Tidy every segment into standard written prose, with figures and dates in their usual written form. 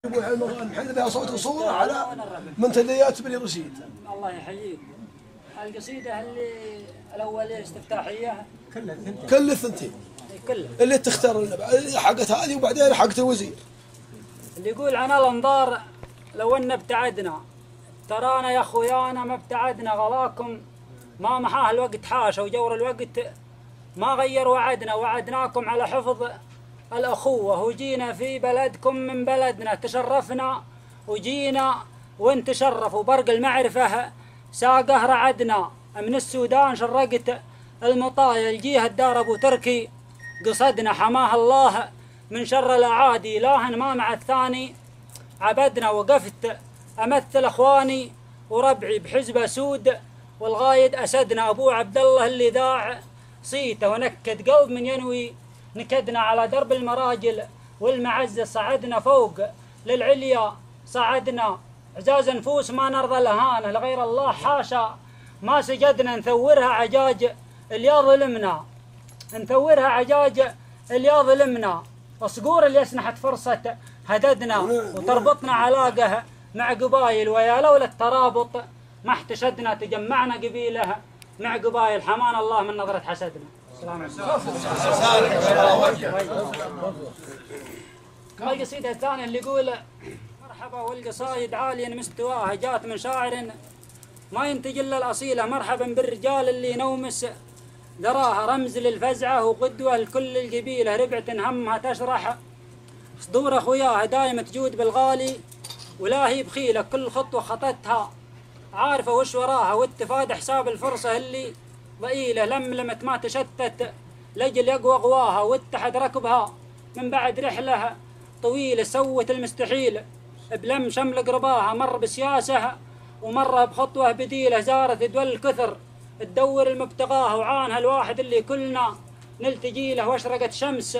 نحن بها صوت وصورة على منتديات بني رشيد. الله يحييك. القصيدة الأولية الاستفتاحية كل الثنتين اللي تختار حقت هذه وبعدين حقت الوزير اللي يقول عن الانظار لو ان ابتعدنا ترانا يا اخويانا ما ابتعدنا غلاكم ما محاه الوقت حاشا وجور الوقت ما غير وعدناكم على حفظ الأخوة وجينا في بلدكم من بلدنا تشرفنا وجينا ونتشرف وبرق المعرفة ساقه رعدنا من السودان شرقت المطايا الجهة الدار أبو تركي قصدنا حماه الله من شر الأعادي لاهن ما مع الثاني عبدنا وقفت أمثل أخواني وربعي بحزب سود والغايد أسدنا أبو عبد الله اللي ذاع صيته ونكد قلب من ينوي نكدنا على درب المراجل والمعزة صعدنا فوق للعليا صعدنا عزاز نفوس ما نرضى الهانة لغير الله حاشا ما سجدنا نثورها عجاج اللي ظلمنا نثورها عجاج اللي ظلمنا وصقور اللي اسنحت فرصة هددنا وتربطنا علاقة مع قبايل ويا لولا الترابط ما احتشدنا تجمعنا قبيلها مع قبايل حمان الله من نظرة حسدنا. السلام عليكم. القصيدة الثانية اللي يقول مرحبا والقصايد عاليا مستواها جات من شاعر ما ينتج الا الاصيله مرحبا بالرجال اللي نومس ذراها رمز للفزعه وقدوه لكل القبيله ربعة همها تشرح صدور اخوياها دايم تجود بالغالي ولا هي بخيله كل خطوه خطتها عارفه وش وراها والتفاد حساب الفرصه اللي ضئيله لملمت ما تشتت لجل يقوى قواها واتحد ركبها من بعد رحله طويله سوت المستحيل بلم شمل قرباها مر بسياسه ومر بخطوه بديله زارت دول كثر تدور المبتغاها وعانها الواحد اللي كلنا نلتجي له واشرقت شمس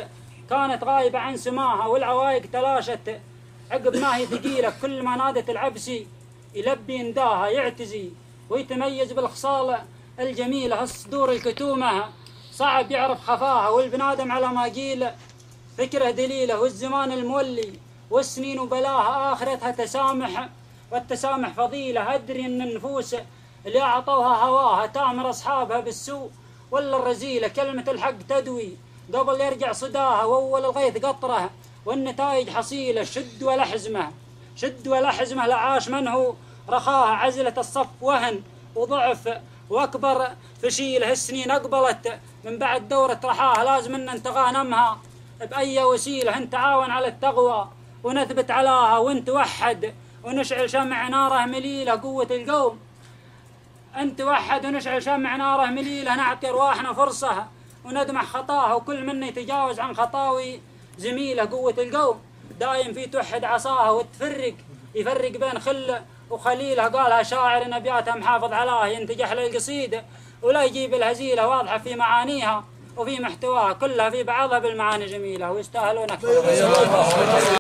كانت غايبه عن سماها والعوايق تلاشت عقب ما هي ثقيله كل ما نادت العبسي يلبي نداها يعتزي ويتميز بالخصال الجميله الصدور الكتومه صعب يعرف خفاها والبنادم على ما قيل فكره دليله والزمان المولي والسنين وبلاها آخرتها تسامح والتسامح فضيلة أدري أن النفوس اللي أعطوها هواها تامر أصحابها بالسوء ولا الرزيلة كلمة الحق تدوي قبل يرجع صداها وأول الغيث قطره والنتائج حصيلة شد ولا حزمه لعاش منه رخاها عزلة الصف وهن وضعف وأكبر فشيله السنين أقبلت من بعد دورة رحاها لازم أن نتغانمها بأي وسيلة نتعاون على التقوى ونثبت علاها ونتوحد ونشعل شمع ناره مليلة قوة القوم نتوحد ونشعل شمع ناره مليلة نعطي أرواحنا فرصة وندمع خطاها وكل منا يتجاوز عن خطاوي زميله قوة القوم دايم في توحد عصاها وتفرق يفرق بين خل وخليله قالها شاعر نبياتها محافظ علاه ينتجح للقصيدة ولا يجيب الهزيلة واضحة في معانيها وفي محتواها كلها في بعضها بالمعاني جميلة ويستاهلون أكثر.